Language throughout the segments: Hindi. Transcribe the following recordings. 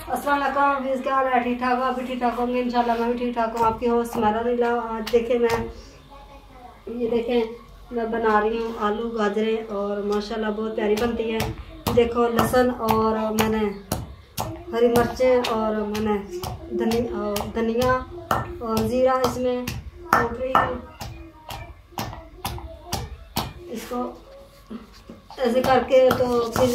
अस्सलाम वालेकुम। भी क्या हाल है? ठीक ठाक हो? आप भी ठीक ठाक होंगे इंशाल्लाह। मैं भी ठीक ठाक हूँ। आपकी होस्ट हमारा नीला। आज देखें ये देखें मैं बना रही हूँ आलू गाजरें और माशाल्लाह बहुत प्यारी बनती है। देखो लहसुन और मैंने हरी मिर्चें और मैंने धनिया और ज़ीरा इसमें डाल रही हूँ। इसको ऐसे करके तो फिर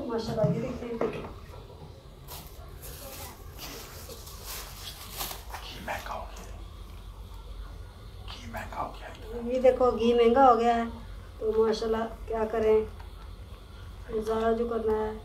माशाल्लाह ये देखिए ये देखो घी महंगा हो गया है तो माशाल्लाह क्या करें, गुजारा जो करना है।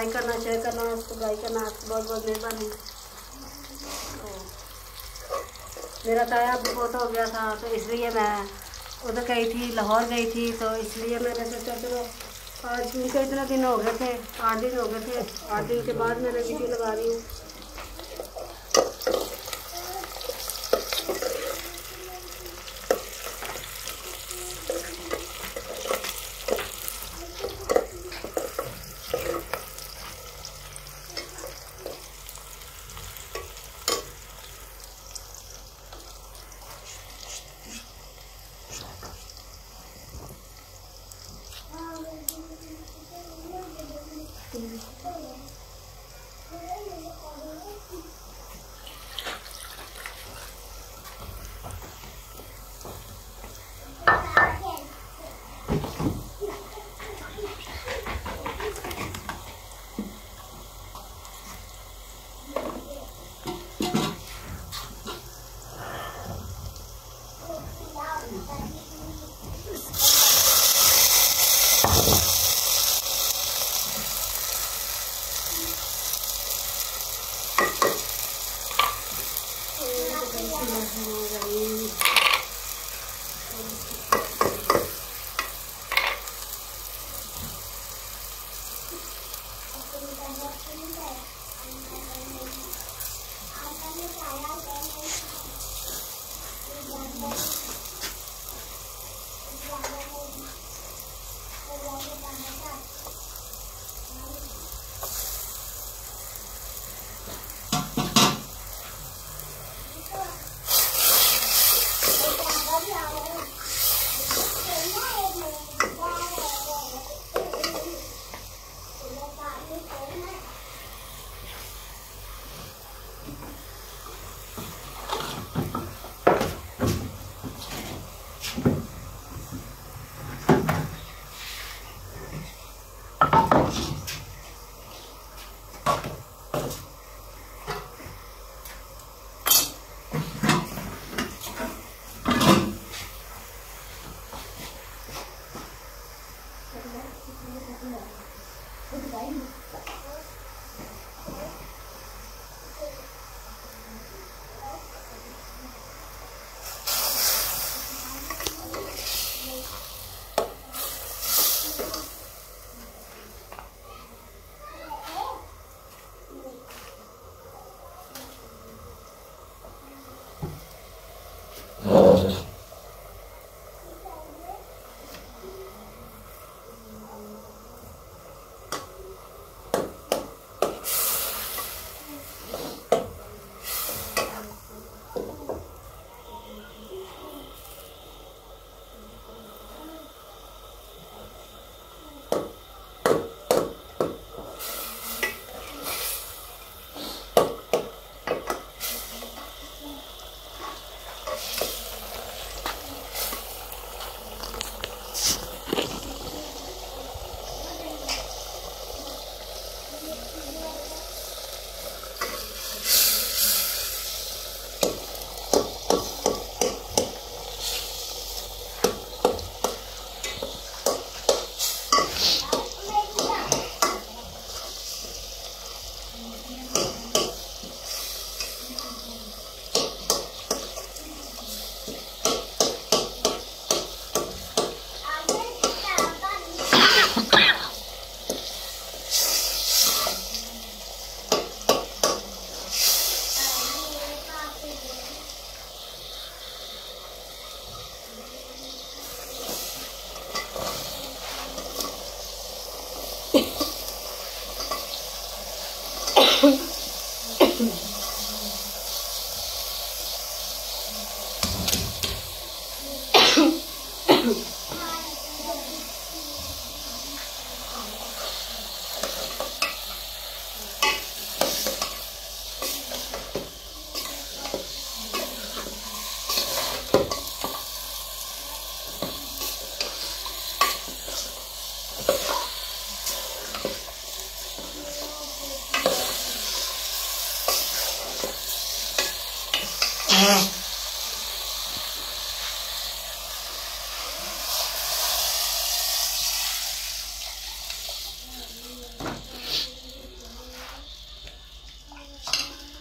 लाइक करना, शेयर करना, सब्सक्राइब करना। आपकी बहुत बहुत मेहरबानी। मेरा ताया बहुत हो गया था तो इसलिए मैं उधर गई थी, लाहौर गई थी, तो इसलिए मैंने सोचा चलो आज उनके इतने दिन हो गए थे, 8 दिन हो गए थे। 8 दिन के बाद मैंने वीडियो लगा रही हूँ।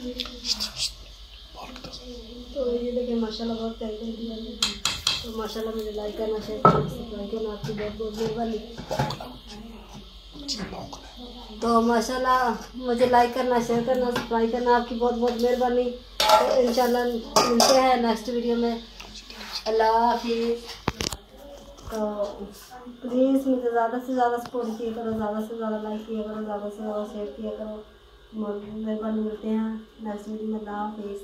तो ये देखिए माशाल्लाह बहुत प्यारी बनती है। तो माशाल्लाह मुझे लाइक करना, शेयर करना, सब्सक्राइब करना, आपकी बहुत बहुत मेहरबानी। तो माशाल्लाह मुझे लाइक करना, शेयर करना, सब्सक्राइब करना, आपकी बहुत बहुत मेहरबानी। तो इंशाल्लाह मिलते हैं नेक्स्ट वीडियो में। अल्लाह हाफिज़। तो प्लीज़ मुझे ज़्यादा से ज़्यादा सपोर्ट किया करो, ज़्यादा से ज़्यादा लाइक किया करो, ज़्यादा से ज़्यादा शेयर किया करो। मेहरबानी। मिलते हैं नेक्स्ट वीडियो में। अल्लाह हाफिज़।